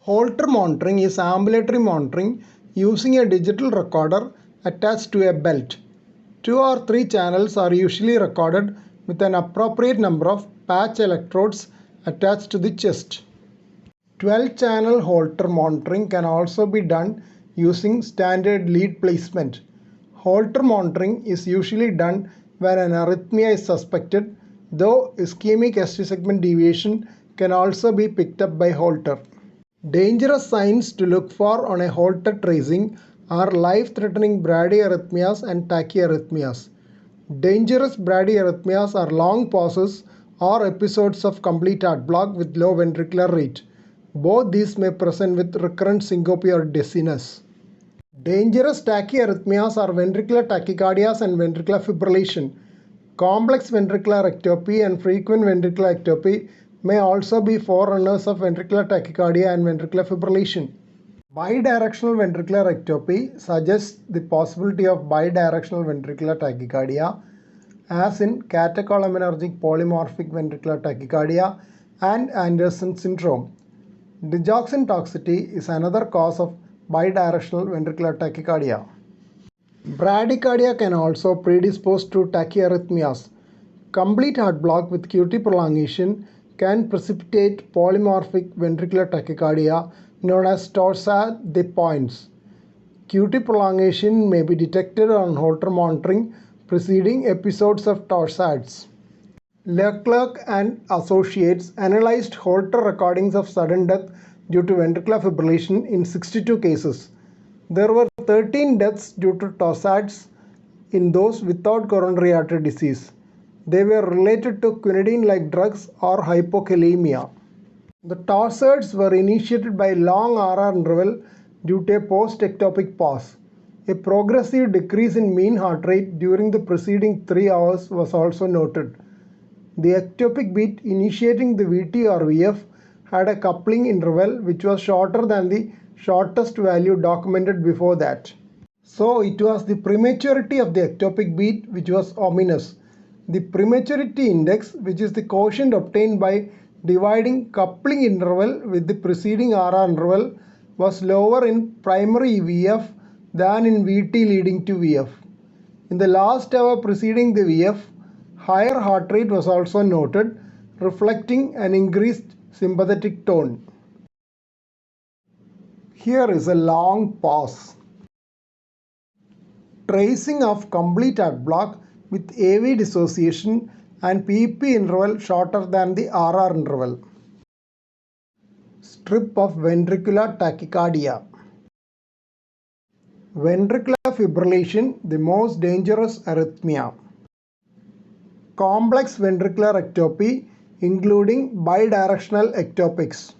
Holter monitoring is ambulatory monitoring using a digital recorder attached to a belt. 2 or 3 channels are usually recorded with an appropriate number of patch electrodes attached to the chest. 12-channel Holter monitoring can also be done using standard lead placement. Holter monitoring is usually done when an arrhythmia is suspected, though ischemic ST segment deviation can also be picked up by Holter. Dangerous signs to look for on a Holter tracing are life-threatening bradyarrhythmias and tachyarrhythmias. Dangerous bradyarrhythmias are long pauses or episodes of complete heart block with low ventricular rate. Both these may present with recurrent syncope or dizziness. Dangerous tachyarrhythmias are ventricular tachycardias and ventricular fibrillation. Complex ventricular ectopy and frequent ventricular ectopy may also be forerunners of ventricular tachycardia and ventricular fibrillation. Bidirectional ventricular ectopy suggests the possibility of bidirectional ventricular tachycardia, as in catecholinergic polymorphic ventricular tachycardia and Anderson syndrome. Digoxin toxicity is another cause of bidirectional ventricular tachycardia. Bradycardia can also predispose to tachyarrhythmias. Complete heart block with QT prolongation can precipitate polymorphic ventricular tachycardia known as torsade de pointes. QT prolongation may be detected on Holter monitoring preceding episodes of torsades. Leclerc and associates analyzed Holter recordings of sudden death due to ventricular fibrillation in 62 cases. There were 13 deaths due to torsades in those without coronary artery disease. They were related to quinidine-like drugs or hypokalemia. The torsades were initiated by long RR interval due to a post-ectopic pause. A progressive decrease in mean heart rate during the preceding 3 hours was also noted. The ectopic beat initiating the VT or VF had a coupling interval which was shorter than the shortest value documented before that. So it was the prematurity of the ectopic beat which was ominous. The prematurity index, which is the quotient obtained by dividing coupling interval with the preceding RR interval, was lower in primary VF than in VT leading to VF. In the last hour preceding the VF, higher heart rate was also noted, reflecting an increased sympathetic tone. Here is a long pause. Tracing of complete heart block with AV dissociation and PP interval shorter than the RR interval. Strip of ventricular tachycardia. Ventricular fibrillation, the most dangerous arrhythmia. Complex ventricular ectopy, including bidirectional ectopics.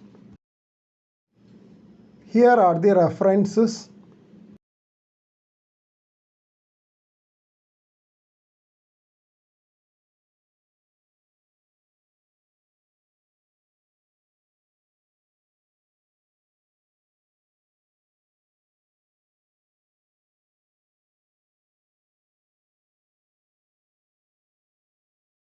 Here are the references